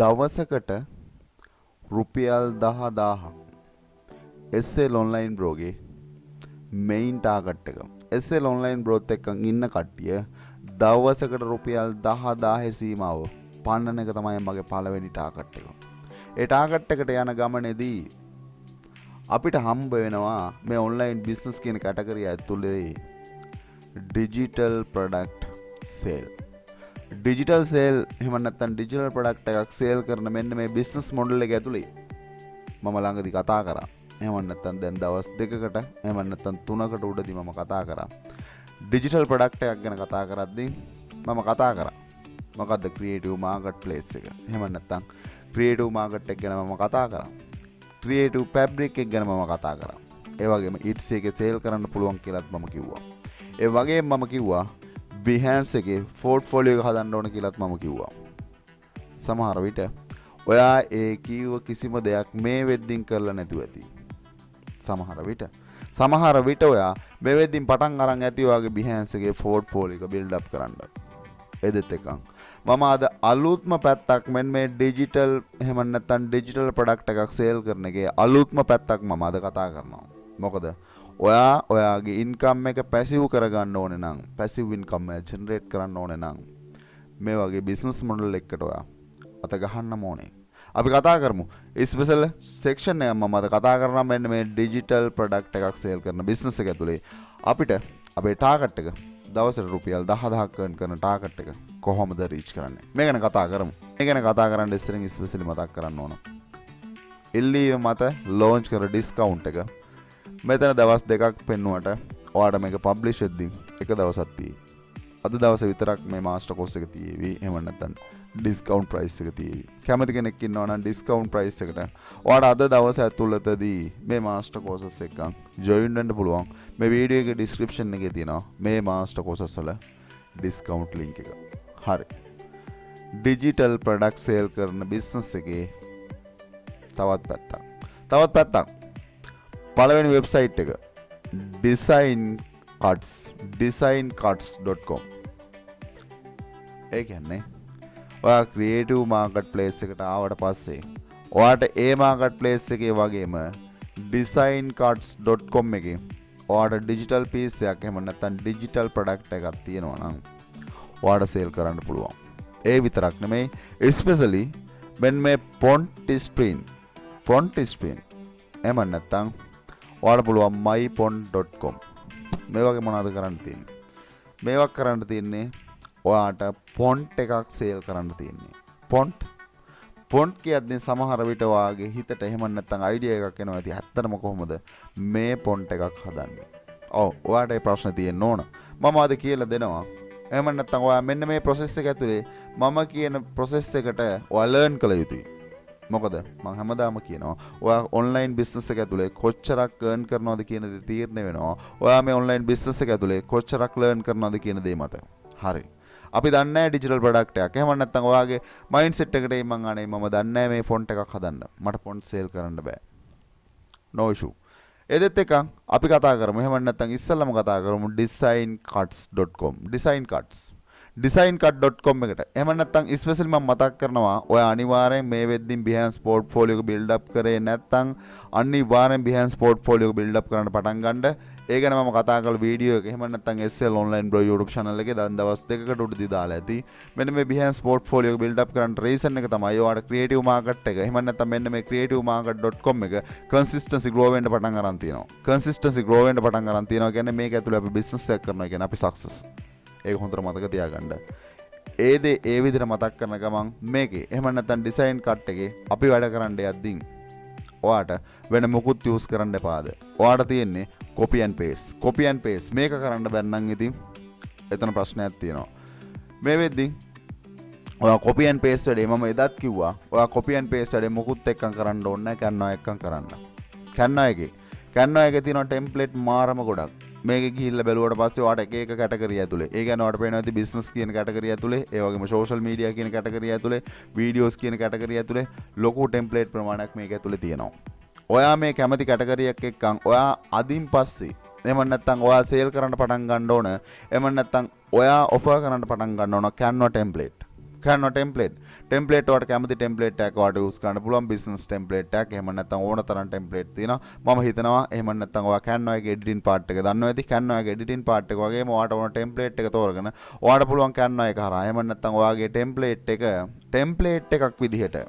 දවසකට රුපියල් 10000ක් SL online bro ගේ main target එක. SL online bro එක්ක ඉන්න කට්ටිය දවසකට රුපියල් 10000 සීමාව පන්නන එක තමයි මගේ පළවෙනි target එක. ඒ target එකට යන ගමනේදී අපිට හම්බ වෙනවා මේ online business කියන කැටගරිය ඇතුලේ digital product sale. Digital sale එහෙම නැත්නම් ඩිජිටල් ප්‍රොඩක්ට් එකක් සේල් කරන මෙන්න මේ බිස්නස් මොඩල් එක ඇතුලේ මම ළඟදී කතා කරා. එහෙම නැත්නම් දැන් දවස් දෙකකට එහෙම නැත්නම් තුනකට උඩදී මම කතා කරා. ඩිජිටල් ප්‍රොඩක්ට් එකක් ගැන කතා කරද්දී මම කතා කරා. මොකද්ද ක්‍රියේටිව් මාකට් ප්ලේස් එක. එහෙම නැත්නම් ක්‍රියේටිව් මාකට් එක ගැන මම කතා කරා. ක්‍රියේටිව් ෆැබ්‍රික් එක ගැන මම කතා කරා. ඒ වගේම ඉට්ස් එකේ සේල් කරන්න පුළුවන් කියලාත් මම කිව්වා. ඒ වගේම මම කිව්වා Behance එකේ පෝර්ට්ෆෝලියෝ එක හදන්න ඕන කියලාත් මම කිව්වා. සමහර විට ඔයා ඒ කිව්ව කිසිම දෙයක් මේ වෙද්දින් කරලා නැතුව ඇති. සමහර විට ඔයා මේ වෙද්දින් පටන් අරන් ඇති ඔයාගේ Behance එකේ පෝර්ට්ෆෝලියෝ එක බිල්ඩ් අප් කරන්න. එදෙත් එකක්. මම අද අලුත්ම පැත්තක් මෙන්න මේ ඩිජිටල් එහෙම නැත්නම් ඩිජිටල් ප්‍රොඩක්ට් එකක් සේල් කරන එකේ අලුත්ම පැත්තක් මම අද කතා කරනවා. මොකද ඔයාගේ ඉන්කම් එක පැසිව් කරගන්න ඕනේ නම් පැසිව් ඉන්කම් එක ජෙනරේට් කරන්න ඕනේ නම් මේ වගේ බිස්නස් මොඩල් එකකට ඔයා අත ගහන්න ඕනේ. අපි කතා කරමු ස්පෙෂල් සෙක්ෂන් එක මම අද කතා කරනවා මෙන්න මේ ඩිජිටල් ප්‍රොඩක්ට් එකක් සේල් කරන බිස්නස් එක ඇතුලේ අපිට අපේ ටාගට් එක දවසට රුපියල් 10000ක් earn කරන ටාගට් එක කොහොමද රීච් කරන්නේ? මේ ගැන කතා කරමු. මේ ගැන කතා කරන්න ඉස්සරින් ස්පෙෂලි මතක් කරන්න ඕන. එල්ලීව මත ලොන්ච් කර ඩිස්කවුන්ට් එක මෙතන දවස් දෙකක් පෙන්නුවට ඔයාට මේක පබ්ලිෂ් වෙද්දී එක දවසක් තියෙයි. අද දවසේ විතරක් මේ මාස්ටර් කෝස් එක තියෙවි. එහෙම නැත්නම් ඩිස්කවුන්ට් ප්‍රයිස් එක තියෙවි. කැමති කෙනෙක් ඉන්නවා නම් ඩිස්කවුන්ට් ප්‍රයිස් එකට ඔයාට අද දවස් ඇතුළතදී මේ මාස්ටර් කෝසස් එක ජොයින් වෙන්න පුළුවන්. මේ වීඩියෝ එකේ ඩිස්ක්‍රිප්ෂන් එකේ තියෙනවා මේ මාස්ටර් කෝසස් වල ඩිස්කවුන්ට් ලින්ක් එක. හරි. ඩිජිටල් ප්‍රොඩක්ට් සේල් කරන බිස්නස් එකේ තවත් පැත්තක්. පළවෙනි වෙබ්සයිට් එක designcards.com. ඒ කියන්නේ ඔයා ක්‍රියේටිව් මාකට් ප්ලේස් එකට ආවට පස්සේ ඔයාට ඒ මාකට් ප්ලේස් එකේ වගේම designcards.com එකේ ඔයාට ඩිජිටල් පීස් එකක් එහෙම නැත්නම් ඩිජිටල් ප්‍රොඩක්ට් එකක් තියෙනවා නම් ඔයාට සේල් කරන්න පුළුවන්. ඒ විතරක් නෙමෙයි ස්පෙෂලි මෙන්න මේ ෆොන්ට් ස්ක්‍රීන් එහෙම නැත්නම් ඔයාට පුළුවන් mypond.com මේ වගේ මොනවද කරන්න තියෙන්නේ? මේවා කරන්න තියෙන්නේ ඔයාට ෆොන්ට් එකක් සේල් කරන්න තියෙන්නේ. ෆොන්ට් කියද්දී සමහර විට ඔයාගේ හිතට එහෙම නැත්නම් අයිඩියා එකක් එනවා. ඉතින් ඇත්තටම කොහොමද මේ ෆොන්ට් එකක් හදන්නේ? ඔයාට ඒ ප්‍රශ්නේ තියෙන්න ඕන. මම අද කියලා දෙනවා. එහෙම නැත්නම් ඔයා මෙන්න මේ process එක ඇතුලේ මම කියන process එකට ඔයා learn කළ යුතුයි. මොකද මම හැමදාම කියනවා ඔයා ඔන්ලයින් බිස්නස් එක ඇතුලේ කොච්චරක් earn කරනවද කියන දේ තීරණය වෙනවා ඔයා මේ ඔන්ලයින් බිස්නස් එක ඇතුලේ කොච්චරක් learn කරනවද කියන දේ මත. හරි. අපි දන්නේ නැහැ ඩිජිටල් ප්‍රොඩක්ට් එකක්. එහෙම නැත්නම් ඔයාගේ මයින්ඩ්සෙට් එකට මම අනේ මම දන්නේ නැහැ මේ ෆොන්ට් එකක් හදන්න. මට ෆොන්ට් සේල් කරන්න බෑ. no issue. එදෙත් එකක් අපි කතා කරමු. එහෙම නැත්නම් ඉස්සෙල්ලාම කතා කරමු designcards.com. designcards.com එකට. එහෙම නැත්නම් ස්පෙෂලි මම මතක් කරනවා ඔයා අනිවාර්යෙන් මේ වෙද්දින් Behance portfolio එක build up කරේ නැත්නම් අනිවාර්යෙන් Behance portfolio එක build up කරන්න පටන් ගන්න. ඒ ගැන මම කතා කරලා වීඩියෝ එක එහෙම නැත්නම් SL online bro YouTube channel එකේ දැන් දවස් දෙකකට උඩදී දාලා ඇති. මෙන්න මේ Behance portfolio එක build up කරන්න reason එක තමයි ඔයාට creative market එක. එහෙම නැත්නම් මෙන්න මේ creativemarket.com එක consistency grow වෙන්න පටන් අරන් තියෙනවා. කියන්නේ මේක ඇතුලේ අපි business එකක් කරනවා කියන්නේ අපි success. ඒක හොඳට මතක තියාගන්න. ඒ දේ ඒ විදිහට මතක් කරන ගමන් මේකේ එහෙම නැත්නම් ඩිසයින් කට් එකේ අපි වැඩ කරන්න යද්දී ඔයාට වෙන මොකුත් යූස් කරන්න එපාද. ඔයාට තියෙන්නේ copy and paste. මේක කරන්න බැන්නම් ඉතින් එතන ප්‍රශ්නයක් තියෙනවා. මේ වෙද්දී ඔයා copy and paste වැඩේ මම එදත් කිව්වා. ඔයා copy and paste වැඩේ මොකුත් එක්කම් කරන්න ඕනේ නැහැ. Canva එක්කම් කරන්න. Canva එකේ තියෙනවා ටෙම්ප්ලේට් මාරම ගොඩක්. මේක ගිහිල්ලා බැලුවට පස්සේ ඔයාට එක කැටගරිය ඇතුලේ. ඒ කියන්නේ ඔයාට පේනවා ඇති බිස්නස් කියන කැටගරිය ඇතුලේ, ඒ වගේම සෝෂල් මීඩියා කියන කැටගරිය ඇතුලේ, වීඩියෝස් කියන කැටගරිය ඇතුලේ ලොකු ටෙම්ප්ලේට් ප්‍රමාණයක් මේක ඇතුලේ තියෙනවා. ඔයා මේ කැමති කැටගරියක් එක්කන් ඔයා අදින් පස්සේ එහෙම නැත්නම් ඔයා සේල් කරන්න පටන් ගන්න ඕන. එහෙම නැත්නම් ඔයා ඔෆර් කරන්න පටන් ගන්න ඕන Canva ටෙම්ප්ලේට්. කරනවා ටෙම්ප්ලේට් වලට කැමති ටෙම්ප්ලේට් එකක් ඔයාලට යූස් කරන්න පුළුවන් බිස්නස් ටෙම්ප්ලේට් එකක් එහෙම නැත්නම් ඕන තරම් ටෙම්ප්ලේට් තියෙනවා මම හිතනවා එහෙම නැත්නම් ඔයා Canva එකේ එඩිටින් පාර්ට් එක දන්නවා ඇති Canva එකේ එඩිටින් පාර්ට් එක වගේම ඔයාලට ඕන ටෙම්ප්ලේට් එක තෝරගෙන ඔයාලට පුළුවන් Canva එක හරහා එහෙම නැත්නම් ඔයාගේ ටෙම්ප්ලේට් එකක් විදිහට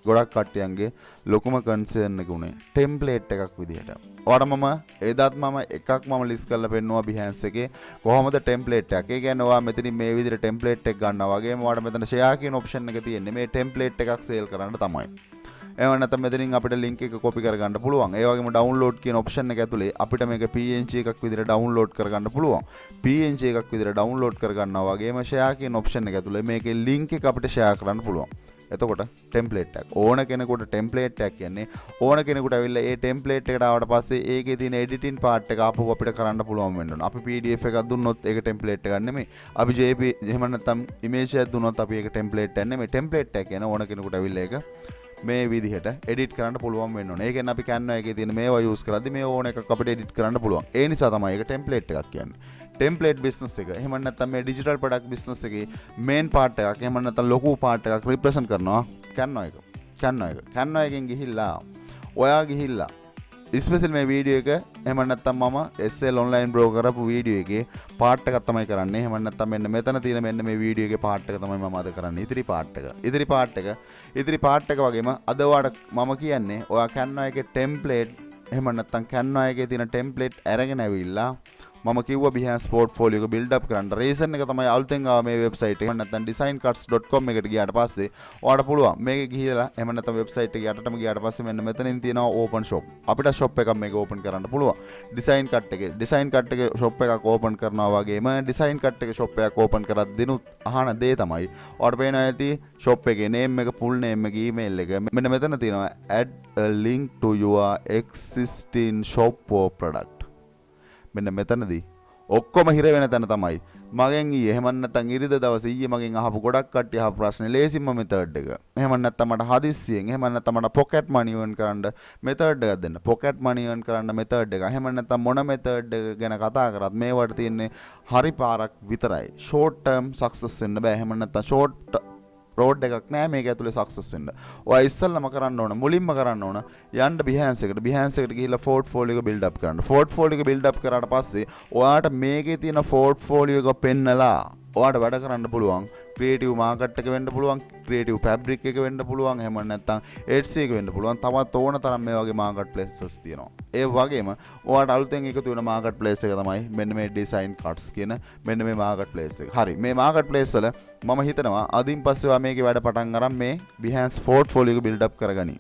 ගොඩක් කට්ටියන්ගේ ලොකුම කන්සර්න් එක උනේ ටෙම්ප්ලේට් එකක් විදිහට. ඔයාලට මම එදාත් මම එකක් මම ලිස්ට් කරලා පෙන්නුවා Behance එකේ කොහොමද ටෙම්ප්ලේට් එකක්. ඒ කියන්නේ ඔයා මෙතනින් මේ විදිහට ටෙම්ප්ලේට් එක ගන්නවා වගේම ඔයාලට මෙතන ෂෙයා කියන ඔප්ෂන් එක තියෙන්නේ මේ ටෙම්ප්ලේට් එකක් සේල් කරන්න තමයි. එහෙම නැත්නම් මෙතනින් අපිට ලින්ක් එක කොපි කරගන්න පුළුවන්. ඒ වගේම ඩවුන්ලෝඩ් කියන ඔප්ෂන් එක ඇතුලේ අපිට මේක PNG එකක් විදිහට ඩවුන්ලෝඩ් කරගන්න පුළුවන්. PNG එකක් විදිහට ඩවුන්ලෝඩ් කරගන්නවා වගේම ෂෙයා කියන ඔප්ෂන් එක ඇතුලේ මේකේ ලින්ක් එක අපිට ෂෙයා කරන්න පුළුවන්. එතකොට ටෙම්ප්ලේට් එකක් ඕන කෙනෙකුට ටෙම්ප්ලේට් එකක් කියන්නේ ඕන කෙනෙකුට ඇවිල්ලා ඒ ටෙම්ප්ලේට් එකට ආවට පස්සේ ඒකේ තියෙන එඩිටින් පාර්ට් එක ආපහු අපිට කරන්න පුළුවන් වෙන්න ඕන. අපි PDF එකක් දුන්නොත් ඒක ටෙම්ප්ලේට් එකක් නෙමෙයි. අපි JPG එහෙම නැත්නම් ඉමේජ් එකක් දුන්නොත් අපි ඒක ටෙම්ප්ලේට් එකක් නෙමෙයි. ටෙම්ප්ලේට් එකක් කියන්නේ ඕන කෙනෙකුට ඇවිල්ලා ඒක මේ විදිහට එඩිට් කරන්න පුළුවන් වෙන්න ඕනේ. ඒ කියන්නේ අපි Canva එකේ තියෙන මේවා යූස් කරද්දි මේ ඕන එකක් අපිට එඩිට් කරන්න පුළුවන්. ඒ නිසා තමයි ඒක ටෙම්ප්ලේට් එකක් කියන්නේ. ටෙම්ප්ලේට් බිස්නස් එක. එහෙම නැත්නම් මේ ඩිජිටල් ප්‍රොඩක්ට් බිස්නස් එකේ මේන් පාර්ට් එකක්. එහෙම නැත්නම් ලොකු පාර්ට් එකක් රිප්‍රසන්ට් කරනවා Canva එක. Canva එකෙන් ගිහිල්ලා ඔයා ගිහිල්ලා ස්පෙෂල් මේ වීඩියෝ එක එහෙම නැත්නම් මම SL online bro කරපු වීඩියෝ එකේ පාර්ට් එකක් තමයි කරන්නේ. එහෙම නැත්නම් මෙන්න මෙතන තියෙන මෙන්න මේ වීඩියෝ එකේ පාර්ට් එක තමයි මම අද කරන්නේ. ඉතිරි පාර්ට් එක වගේම අද ඔයාලට මම කියන්නේ ඔයා Canva එකේ ටෙම්ප්ලේට් එහෙම නැත්නම් Canva එකේ තියෙන ටෙම්ප්ලේට් අරගෙන ඇවිල්ලා මම කිව්වා Behance portfolio එක build up කරන්න. reason එක තමයි අලුතෙන් ආව මේ website එක. නැත්නම් designcuts.com එකට ගියාට පස්සේ ඔයාලට පුළුවන් මේක ගිහිලා එහෙම නැත්නම් website එක යටටම ගියාට පස්සේ මෙන්න මෙතනින් තියෙනවා open shop. අපිට shop එකක් මේක open කරන්න පුළුවන්. design cut එකේ shop එකක් open කරනවා වගේම design cut එකේ shop එකක් open කරද්දිනුත් අහන දේ තමයි ඔයාලට පේනවා ඇති shop එකේ name එක full name එක email එක මෙන්න මෙතන තියෙනවා add a link to your existing shop or product. මෙන්න මෙතනදී ඔක්කොම හිර වෙන තැන තමයි මගෙන් ඊයේ එහෙම නැත්නම් ඉරිද දවසේ ඊයේ මගෙන් අහපු ගොඩක් කට්ටිය අහපු ප්‍රශ්නේ ලේසිම මෙතඩ් එක. එහෙම නැත්නම් මට හදිස්සියෙන් එහෙම නැත්නම් මට පොකට් මනි earn කරන්න මෙතඩ් එකක් දෙන්න. පොකට් මනි earn කරන්න මෙතඩ් එක. එහෙම නැත්නම් මොන මෙතඩ් එක ගැන කතා කරත් මේවට තියෙන්නේ හරි පාරක් විතරයි. ෂෝට් ටර්ම් සක්සස් වෙන්න බෑ. එහෙම නැත්නම් ෂෝට් රෝඩ් එකක් නෑ මේක ඇතුලේ සක්සස් වෙන්න. ඔයා ඉස්සෙල්ලාම කරන්න ඕන මුලින්ම කරන්න ඕන යන්න Behance එකට. Behance එකට ගිහිල්ලා portfolio එක build up කරන්න. portfolio එක build up කරාට පස්සේ ඔයාට මේකේ තියෙන portfolio එක පෙන්නලා ඔයාට වැඩ කරන්න පුළුවන්. ක්‍රියේටිව් මාකට් එක වෙන්න පුළුවන්, ක්‍රියේටිව් ෆැබ්‍රික් එක වෙන්න පුළුවන්, එහෙම නැත්නම් Etsy එක වෙන්න පුළුවන්. තවත් ඕන තරම් මේ වගේ මාකට් ප්ලේසස් තියෙනවා. ඒ වගේම ඔයාට අලුතෙන් එකතු වෙන මාකට් ප්ලේස් එක තමයි මෙන්න මේ ඩිසයින් කට්ස් කියන මෙන්න මේ මාකට් ප්ලේස් එක. හරි. මේ මාකට් ප්ලේස් වල මම හිතනවා අදින් පස්සේ ඔයා මේකේ වැඩ පටන් අරන් මේ Behance portfolio එක build up කරගනි.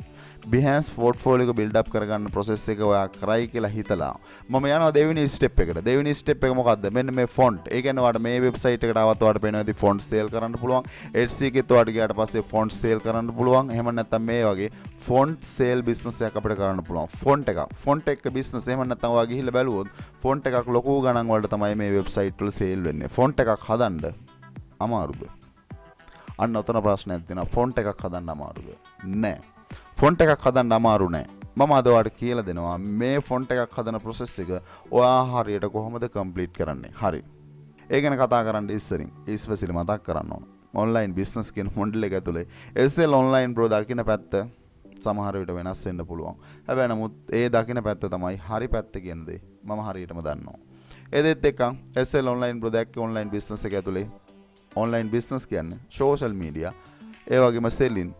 Behance portfolio එක build up කරගන්න process එක ඔයා කරයි කියලා හිතලා මම යනවා දෙවෙනි step එකට. දෙවෙනි step එක මොකද්ද? මෙන්න මේ font. ඒ කියන්නේ ඔයාට මේ website එකට ආවත් ඔයාට පේනවා ඉතින් font sale කරන්න පුළුවන්. Etsy එකෙත් ඔයාට ගියාට පස්සේ font sale කරන්න පුළුවන්. එහෙම නැත්නම් මේ වගේ font sale business එකක් අපිට කරන්න පුළුවන්. font එක business එහෙම නැත්නම් ඔයා ගිහිල්ලා බැලුවොත් font එකක් ලොකු ගණන් වලට තමයි මේ website වල sale වෙන්නේ. font එකක් හදන්න අමාරුද? අන්න ඔතන ප්‍රශ්නයක් තියෙනවා. font එකක් හදන්න අමාරුද? නෑ. ෆොන්ට් එකක් හදන්න අමාරු නෑ. මම අද ඔයාලට කියලා දෙනවා මේ ෆොන්ට් එකක් හදන process එක ඔයා හරියට කොහොමද complete කරන්නේ. හරි. ඒ ගැන කතා කරන්න ඉස්සරින් ඉස්පෙසිලි මතක් කරන්න ඕන. online business කියන මොඩල් එක ඇතුලේ SL online bro දකින්න පැත්ත සමහර විට වෙනස් වෙන්න පුළුවන්. හැබැයි නමුත් ඒ දකින්න පැත්ත තමයි හරි පැත්ත කියන දේ මම හරියටම දන්නවා. ඒ දෙත් එක්ක SL online bro දැක්ක online business එක ඇතුලේ online business කියන්නේ social media ඒ වගේම selling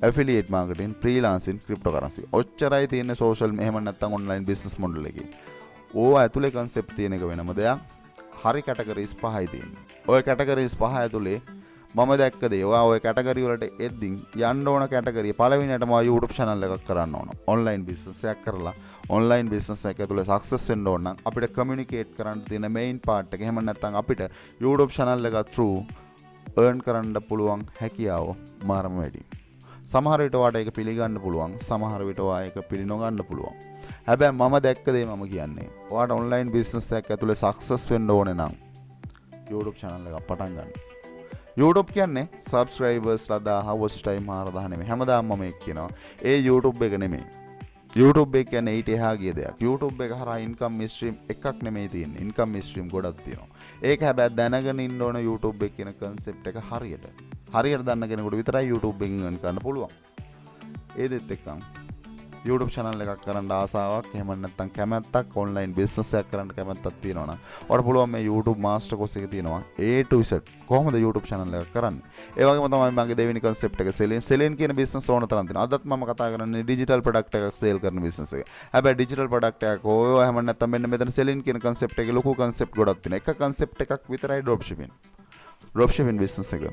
affiliate marketing, freelancing, cryptocurrency. ඔච්චරයි තියෙන්නේ social එහෙම නැත්නම් online business model එකේ. ඕවා ඇතුලේ concept තියෙන එක වෙනම දෙයක්. හරි categories පහයි තියෙන්නේ. ඔය categories පහ ඇතුලේ මම දැක්ක දේ ඔයා ඔය category වලට එද්දින් යන්න ඕන category පළවෙනියටම ඔයා YouTube channel එකක් කරන්න ඕන. online business එකක් කරලා online business එක ඇතුලේ success වෙන්න ඕන නම් අපිට communicate කරන්න තියෙන main part එක. එහෙම නැත්නම් අපිට YouTube channel එක through earn කරන්න පුළුවන් හැකියාව මාරම වැඩි. සමහර විට ඔයාට ඒක පිළිගන්න පුළුවන්, සමහර විට ඔයා ඒක පිළිනොගන්න පුළුවන්. හැබැයි මම දැක්ක දේ මම කියන්නේ ඔයාට online business එකක් ඇතුලේ success වෙන්න ඕනේ නම් YouTube channel එකක් පටන් ගන්න. YouTube කියන්නේ subscribers ලා 1000 watch time 4000 නෙමෙයි. හැමදාම මම ඒක කියනවා. ඒ YouTube එක නෙමෙයි. YouTube එක කියන්නේ ඊට එහා ගිය දෙයක්. YouTube එක හරහා income stream එකක් නෙමෙයි තියෙන්නේ. income stream ගොඩක් තියෙනවා. ඒක හැබැයි දැනගෙන ඉන්න ඕන YouTube එක කියන concept එක හරියට. හරියට දන්න කෙනෙකුට විතරයි YouTube එකෙන් earn කරන්න පුළුවන්. ඒ දෙත් එක්කම YouTube channel එකක් කරන්න ආසාවක් එහෙම නැත්නම් කැමැත්තක් online business එකක් කරන්න කැමැත්තක් තියෙනවා නම් ඔයාලට පුළුවන් මේ YouTube master course එක තියෙනවා A to Z කොහොමද YouTube channel එකක් කරන්නේ. ඒ වගේම තමයි මගේ දෙවෙනි concept එක selling කියන business ඕන තරම් තියෙනවා. අදත් මම කතා කරන්නේ digital product එකක් sell කරන business එක. හැබැයි digital product එකක් ඕව එහෙම නැත්නම් මෙන්න මෙතන selling කියන concept එකේ ලොකු concept ගොඩක් තියෙනවා. එක concept එකක් විතරයි dropshipping business එක.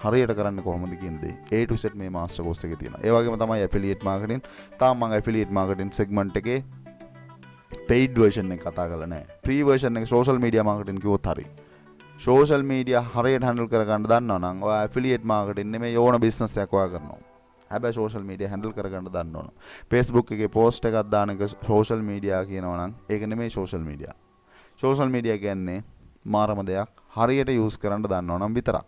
හරියට කරන්න කොහොමද කියන දේ A to Z මේ මාස්ටර් කෝස් එකේ තියෙනවා. ඒ වගේම තමයි affiliate marketing. තාම මම affiliate marketing segment එකේ paid version එක කතා කරලා නැහැ. free version එක social media marketing කිව්වොත් හරි. social media හරියට handle කරගන්න දන්නවා නම් ඔයා affiliate marketing නෙමෙයි ඕන business එකක් ඔයා කරනවා. හැබැයි social media handle කරගන්න දන්න ඕන. Facebook එකේ post එකක් දාන එක social media කියනවා නම් ඒක නෙමෙයි social media. social media කියන්නේ මාරම දෙයක්. හරියට use කරන්න දන්නවා නම් විතරක්.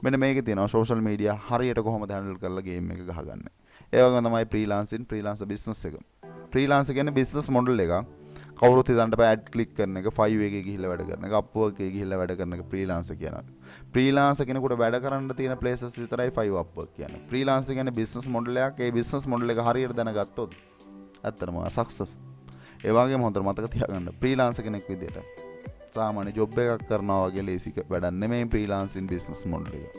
මෙන්න මේකේ තියෙනවා social media හරියට කොහොමද handle කරලා game එක ගහගන්නේ. ඒ වගේම තමයි freelancer business එක. freelancer කියන්නේ business model එකක්. කවුරුත් හිතන්න බෑ ad click කරන එක 5 එකේ ගිහිල්ලා වැඩ කරන එක Upwork එකේ ගිහිල්ලා වැඩ කරන එක freelancer කියනවා. freelancer කෙනෙකුට වැඩ කරන්න තියෙන places විතරයි 5 Upwork කියන්නේ. freelancer කියන්නේ business model එකක්. ඒ business model එක හරියට දැනගත්තොත් ඇත්තටම success. ඒ වගේම හොඳට මතක තියාගන්න freelancer කෙනෙක් විදියට සාමාන්‍ය ජොබ් එකක් කරනවා වගේ ලේසි වැඩක් නෙමෙයි freelancing business model එක.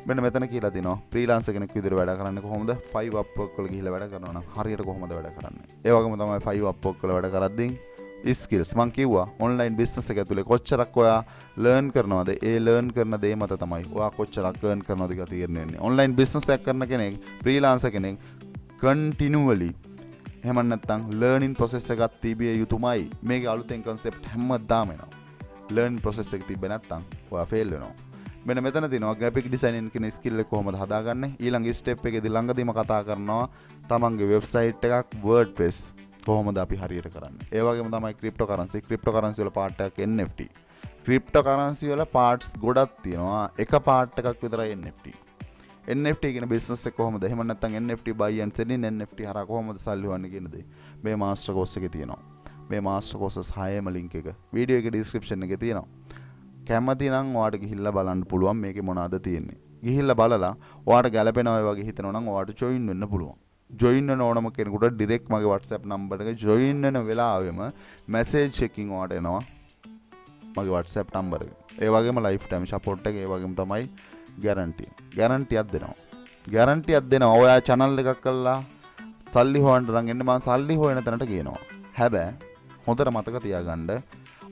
මෙන්න මෙතන කියලා තිනවා freelancer කෙනෙක් විදිහට වැඩ කරන්නේ කොහොමද 5 Upwork වල ගිහිල්ලා වැඩ කරනවා නම් හරියට කොහොමද වැඩ කරන්නේ. ඒ වගේම තමයි 5 Upwork වල වැඩ කරද්දී skills මම කිව්වා online business එක ඇතුලේ කොච්චරක් ඔයා learn කරනවද ඒ learn කරන දේ මත තමයි ඔයා කොච්චරක් earn කරනවද කියලා තීරණය වෙන්නේ. online business එකක් කරන කෙනෙක් freelancer කෙනෙක් continually එහෙම නැත්නම් learning process එකක් තිබිය යුතුමයි. මේකේ අලුතෙන් concept හැමදාම එනවා. learning process එක තිබ්බේ නැත්නම් ඔයා fail වෙනවා. මෙන්න මෙතන තියෙනවා graphic designing කියන skill එක කොහොමද හදාගන්නේ. ඊළඟ step එකේදී ළඟදීම කතා කරනවා තමන්ගේ website එකක් WordPress කොහොමද අපි හරියට කරන්නේ. ඒ වගේම තමයි cryptocurrency වල part එකක් NFT. cryptocurrency වල parts ගොඩක් තියෙනවා. එක part එකක් විතරයි NFT. NFT කියන business එක කොහොමද? එහෙම නැත්නම් NFT buy and selling NFT හරහා කොහොමද සල්ලි හොයන්නේ කියන දේ මේ master course එකේ තියෙනවා. මේ master courses 6ම link එක වීඩියෝ එකේ description එකේ තියෙනවා. කැමති නම් ඔයාලට ගිහිල්ලා බලන්න පුළුවන් මේකේ මොනවද තියෙන්නේ. ගිහිල්ලා බලලා ඔයාලට ගැලපෙනවා වගේ හිතනවා නම් ඔයාලට join වෙන්න පුළුවන්. join වෙන ඕනම කෙනෙකුට direct මගේ WhatsApp number එක join වෙන වෙලාවෙම message එකකින් ඔයාලට එනවා මගේ WhatsApp number එක. ඒ වගේම lifetime support එක ඒ වගේම තමයි guarantee එකක් දෙනවා. ඔයා channel එකක් කරලා සල්ලි හොයන්න නම් එන්න මම සල්ලි හොයන තැනට ගේනවා. හැබැයි හොඳට මතක තියාගන්න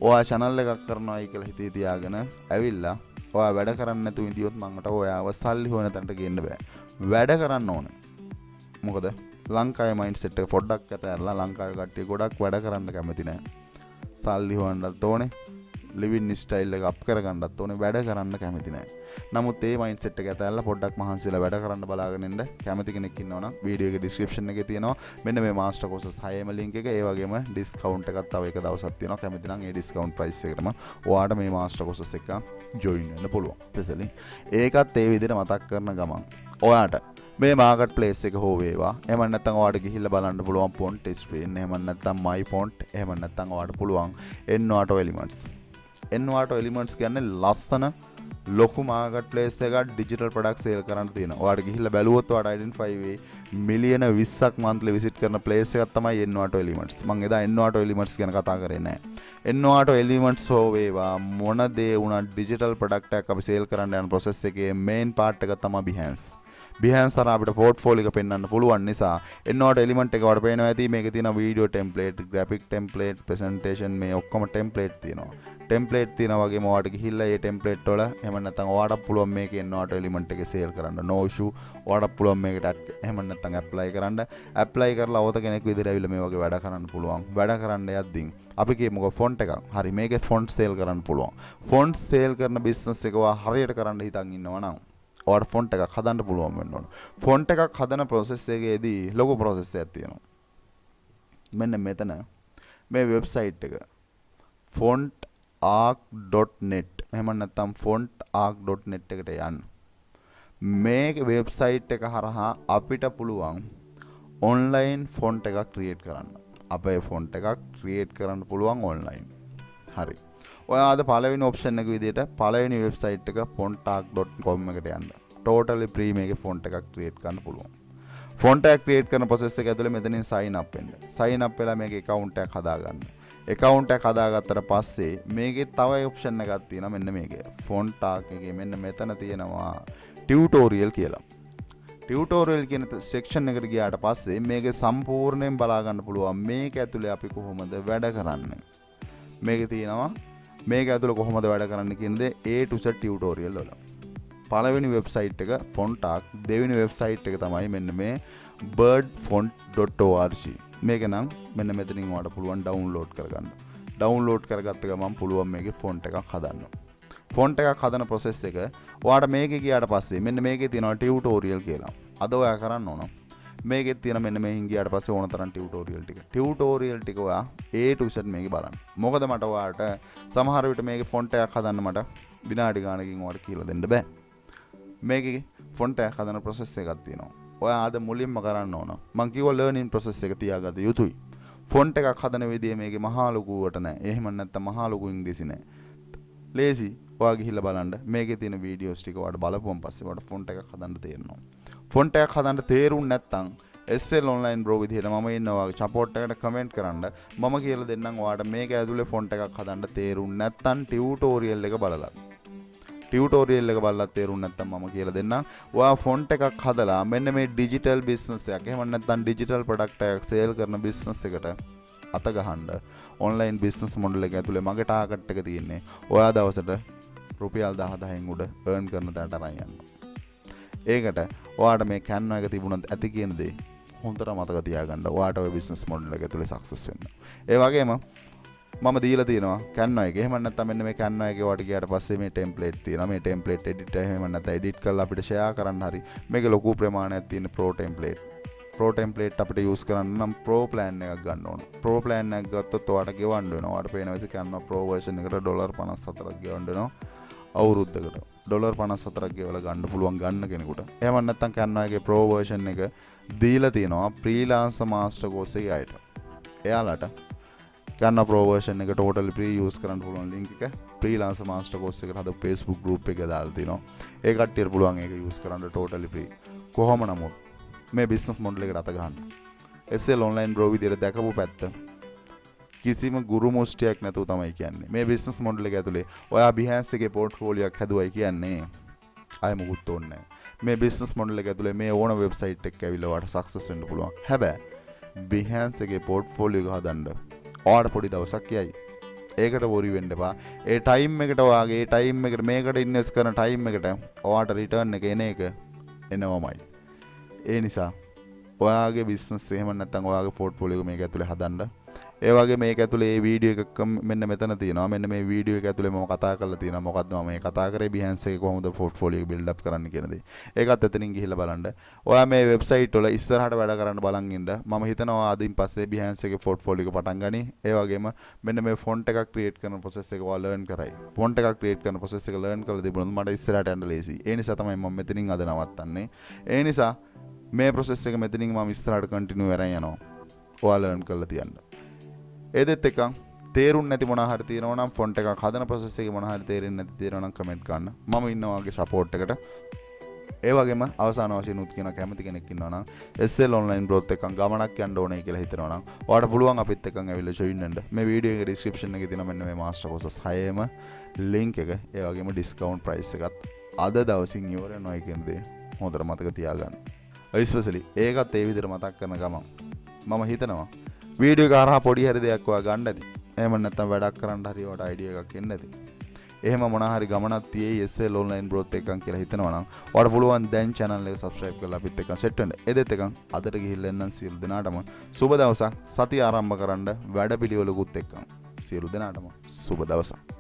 ඔයා channel එකක් කරනවායි කියලා හිතේ තියාගෙන ඇවිල්ලා ඔයා වැඩ කරන්නේ නැතුව ඉඳියොත් මංට ඔයාව සල්ලි හොයන තැනට ගේන්න බෑ. වැඩ කරන්න ඕනේ. මොකද ලංකාවේ mindset එක පොඩ්ඩක් ඇතහැරලා ලංකාවේ කට්ටිය ගොඩක් වැඩ කරන්න කැමති නැහැ. සල්ලි හොයන්නත් ඕනේ. living style එක up කරගන්නත් ඕනේ. වැඩ කරන්න කැමති නැහැ. නමුත් මේ mindset එක ඇතහැරලා පොඩ්ඩක් මහන්සිලා වැඩ කරන්න බලාගෙන ඉන්න කැමති කෙනෙක් ඉන්නවනම් වීඩියෝ එකේ description එකේ තියෙනවා මෙන්න මේ master courses 6ම link එක. ඒ වගේම discount එකක් තව එක දවසක් තියෙනවා. කැමති නම් ඒ discount price එකටම ඔයාලට මේ master courses එක join වෙන්න පුළුවන්. ස්පෙෂලි ඒකත් ඒ විදිහට මතක් කරන ගමන් ඔයාට මේ මාකට් ප්ලේස් එක හෝ වේවා. එහෙම නැත්නම් ඔයාලට ගිහිල්ලා බලන්න පුළුවන් font screen. එහෙම නැත්නම් my font. එහෙම නැත්නම් ඔයාලට පුළුවන් Envato elements. Envato elements කියන්නේ ලස්සන ලොකු මාකට් ප්ලේස් එකක් ඩිජිටල් ප්‍රොඩක්ට් සේල් කරන්න තියෙනවා. ඔයාලට ගිහිල්ලා බැලුවොත් ඔයාලට identify වෙයි මිලියන 20ක් monthly visit කරන place එකක් තමයි Envato elements. මම එදා Envato elements ගැන කතා කරේ නෑ. Envato elements හෝ වේවා මොන දේ වුණත් ඩිජිටල් ප්‍රොඩක්ට් එකක් අපි සේල් කරන්න යන process එකේ main part එක තමයි Behance. Behance හරහා අපිට portfolio එක පෙන්වන්න පුළුවන් නිසා Envato element එක වඩ පේනවා ඇති. මේකේ තියෙන video template, graphic template, presentation මේ ඔක්කොම template තියෙනවා. template තියෙනවා වගේම ඔයාලට ගිහිල්ලා මේ template වල එහෙම නැත්නම් ඔයාලට පුළුවන් මේකේ Envato element එකේ sale කරන්න. no issue. ඔයාලට පුළුවන් මේකට එහෙම නැත්නම් apply කරන්න. apply කරලා අවත කෙනෙක් විදිහට ඇවිල්ලා මේ වගේ වැඩ කරන්න පුළුවන්. වැඩ කරන්න යද්දී අපි කියමුකෝ font එකක්. හරි මේකේ font sale කරන්න පුළුවන්. font sale කරන business එක ඔයා හරියට කරන්න හිතන් ඉන්නවා නම් ඔයාලට font එකක් හදන්න පුළුවන් වෙන්න ඕන. font එකක් හදන process එකේදී ලොකු process එකක් තියෙනවා. මෙන්න මෙතන මේ website එක fontarc.net එහෙම නැත්නම් fontarc.net එකට යන්න. මේ website එක හරහා අපිට පුළුවන් online font එකක් create කරන්න. අපේ font එකක් create කරන්න පුළුවන් online. හරි. ඔයා අද පළවෙනි ඔප්ෂන් එක විදිහට පළවෙනි වෙබ්සයිට් එක fontark.com එකට යන්න. totally free මේකේ font එකක් create කරන්න පුළුවන්. font එකක් create කරන process එක ඇතුලේ මෙතනින් sign up වෙන්න. sign up වෙලා මේකේ account එකක් හදාගන්න. account එකක් හදාගත්තට පස්සේ මේකේ තව ඔප්ෂන් එකක් තියෙනවා මෙන්න මේකේ. fontark එකේ මෙන්න මෙතන තියෙනවා tutorial කියලා. ටියුටෝරියල් කියන සෙක්ෂන් එකට ගියාට පස්සේ මේකේ සම්පූර්ණයෙන් බලා ගන්න පුළුවන් මේක ඇතුලේ අපි කොහොමද වැඩ කරන්නේ. මේකේ තියෙනවා මේක ඇතුලේ කොහොමද වැඩ කරන්නේ කියන දේ A to Z ටියුටෝරියල් වල. පළවෙනි වෙබ්සයිට් එක fontark, දෙවෙනි වෙබ්සයිට් එක තමයි මෙන්න මේ birdfont.org. මේක නම් මෙන්න මෙතනින් ඔයාලට පුළුවන් ඩවුන්ලෝඩ් කරගන්න. ඩවුන්ලෝඩ් කරගත්ත ගමන් පුළුවන් මේකේ ෆොන්ට් එකක් හදන්න. ෆොන්ට් එකක් හදන process එක ඔයාලට මේකේ ගියාට පස්සේ මෙන්න මේකේ තියෙනවා ටියුටෝරියල් කියලා. අද ඔයා කරන්න ඕන මේකෙත් තියෙන මෙන්න මේකින් ගියාට පස්සේ ඕන තරම් ටියුටෝරියල් ටික. ටියුටෝරියල් ටික ඔයා A to Z මේකේ බලන්න. මොකද මට ඔයාලට සමහර විට මේකේ ෆොන්ට් එකක් හදන්න මට විනාඩි ගානකින් ඔයාලට කියලා දෙන්න බෑ. මේකේ ෆොන්ට් එකක් හදන process එකක් තියෙනවා. ඔයා ආද මුලින්ම කරන්න ඕන. මම කිව්වා learning process එක තියාගන්න යුතුයි. ෆොන්ට් එකක් හදන විදිය මේකේ මහා ලොකුවට නෑ. එහෙම නැත්නම් මහා ලොකු ඉංග්‍රීසි නෑ. ලේසි. ඔයා ගිහිල්ලා බලන්න මේකේ තියෙන වීඩියෝස් ටික ඔයාලට බලපුවම පස්සේ ඔයාලට ෆොන්ට් එකක් හදන්න තේරෙනවා. ෆොන්ට් එකක් හදන්න තේරුම් නැත්නම් SL online bro විදිහට මම ඉන්නවා සපෝට් එකට කමෙන්ට් කරන්න. මම කියලා දෙන්නම් ඔයාලට මේක ඇතුලේ ෆොන්ට් එකක් හදන්න තේරුම් නැත්නම් ටියුටෝරියල් එක බලලා. ටියුටෝරියල් එක බලලා තේරුම් නැත්නම් මම කියලා දෙන්නම්. ඔයා ෆොන්ට් එකක් හදලා මෙන්න මේ ඩිජිටල් බිස්නස් එකක් එහෙම නැත්නම් ඩිජිටල් ප්‍රොඩක්ට් එකක් සේල් කරන බිස්නස් එකට අත ගහන්න ඔන්ලයින් බිස්නස් මොඩල් එක ඇතුලේ මගේ ටාගට් එක තියෙන්නේ. ඔයා දවසට රුපියල් 10,000න් උඩ earn කරන තැනට අරන් යන්න. ඒකට ඔයාට මේ Canva එක තිබුණත් ඇති කියන දේ හොඳට මතක තියාගන්න. ඔයාට ඔය බිස්නස් මොඩල් එක ඇතුලේ සක්සස් වෙන්න. ඒ වගේම මම දීලා තියෙනවා Canva එක. එහෙම නැත්නම් මෙන්න මේ Canva එකේ ඔයාට ගියාට පස්සේ මේ ටෙම්ප්ලේට් තියෙනවා. මේ ටෙම්ප්ලේට් එඩිට් එහෙම නැත්නම් එඩිට් කරලා අපිට ෂෙයා කරන්න හරි මේක ලොකු ප්‍රමාණයක් තියෙන Pro ටෙම්ප්ලේට්. Pro ටෙම්ප්ලේට් අපිට යූස් කරන්න නම් Pro plan එකක් ගන්න ඕන. Pro plan එකක් ගත්තොත් ඔයාට ගෙවන්න වෙනවා. ඔයාට පේන විදිහට Canva Pro version එකට $54ක් ගෙවන්න වෙනවා. අවුරුද්දකට $54ක් ගෙවලා ගන්න පුළුවන් ගන්න කෙනෙකුට. එහෙම නැත්නම් Canva එකේ Pro version එක දීලා තියෙනවා freelancer master course එකේ අයට. එයාලට Canva Pro version එක totally free use කරන්න පුළුවන් link එක freelancer master course එකට හදපු Facebook group එකේ දාලා තිනවා. ඒ කට්ටියට පුළුවන් ඒක use කරන්න totally free. කොහොම නමුත් මේ business model එකට අත ගන්න. SL online bro විදියට දැකපු පැත්ත කිසිම ගුරු මුස්ටියක් නැතුව තමයි කියන්නේ. මේ business model එක ඇතුලේ ඔයා Behance එකේ portfolio එකක් හදුවයි කියන්නේ ආයෙ මොකුත් ඕනේ නැහැ. මේ business model එක ඇතුලේ මේ ඕන website එකක් ඇවිල්ලා ඔයාට success වෙන්න පුළුවන්. හැබැයි Behance එකේ portfolio එක හදන්න ඔයාට පොඩි දවසක් යයි. ඒකට worry වෙන්න එපා. ඒ time එකට ඔයාගේ ඒ time එකට මේකට invest කරන time එකට ඔයාට return එක එන එක එනවමයි. ඒ නිසා ඔයාගේ business එහෙම නැත්නම් ඔයාගේ portfolio එක මේක ඇතුලේ හදන්න. ඒ වගේ මේක ඇතුලේ මේ වීඩියෝ එකක් මෙන්න මෙතන තියෙනවා. මෙන්න මේ වීඩියෝ එක ඇතුලේ මම කතා කරලා තියෙනවා. මොකද්ද මම මේ කතා කරේ Behance එකේ කොහොමද portfolio එක build up කරන්න කියන දේ. ඒකත් එතනින් ගිහිල්ලා බලන්න. ඔයා මේ website වල ඉස්සරහට වැඩ කරන්න බලන් ඉන්න. මම හිතනවා අදින් පස්සේ Behance එකේ portfolio එක පටන් ගනි. ඒ වගේම මෙන්න මේ font එකක් create කරන process එක ඔයා learn කරයි. font එකක් create කරන process එක learn කරලා තිබුණොත් මට ඉස්සරහට යන්න ලේසි. ඒ නිසා තමයි මම මෙතනින් අද නවත්තන්නේ. ඒ නිසා මේ process එක මෙතනින් මම ඉස්සරහට continue කරගෙන යනවා. ඔයා learn කරලා තියන්න. ඒදෙත් එකක් තේරුම් නැති මොනවා හරි තියෙනවා නම් ෆොන්ට් එකක් හදන process එකේ මොනවා හරි තේරෙන්නේ නැති තියෙනවා නම් කමෙන්ට් කරන්න. මම ඉන්නවා වගේ සපෝට් එකට. ඒ වගේම අවසාන වශයෙන් උත් කියන කැමති කෙනෙක් ඉන්නවා නම් SL online growth එකක් ගමනක් යන්න ඕනේ කියලා හිතනවා නම් ඔයාලට පුළුවන් අපිත් එක්කන් ඇවිල්ලා join වෙන්න. මේ වීඩියෝ එකේ description එකේ තියෙන මෙන්න මේ master courses 6ෙම link එක. ඒ වගේම discount price එකත් අද දවසින් ඉවර වෙනවා කියන දේ හොඳට මතක තියාගන්න. especially ඒකත් ඒ විදිහට මතක් කරන ගමන් මම හිතනවා වීඩියෝ එක හරහා පොඩි හරි දෙයක් ඔයා ගන්න ඇති. එහෙම නැත්නම් වැඩක් කරන්න හරි ඔයාට අයිඩියා එකක් එන්න ඇති. එහෙම මොනවා හරි ගමනක් තියෙයි SL online growth එකක් කියලා හිතනවා නම් ඔයාට පුළුවන් දැන් channel එක subscribe කරලා අපිත් එක්ක set වෙන්න. ඒ දෙත් එකක් අදට ගිහිල්ලා එන්නම් සියලු දෙනාටම සුබ දවසක්. සතිය ආරම්භ කරන්න වැඩ පිළිවෙලකුත් එක්ක සියලු දෙනාටම සුබ දවසක්.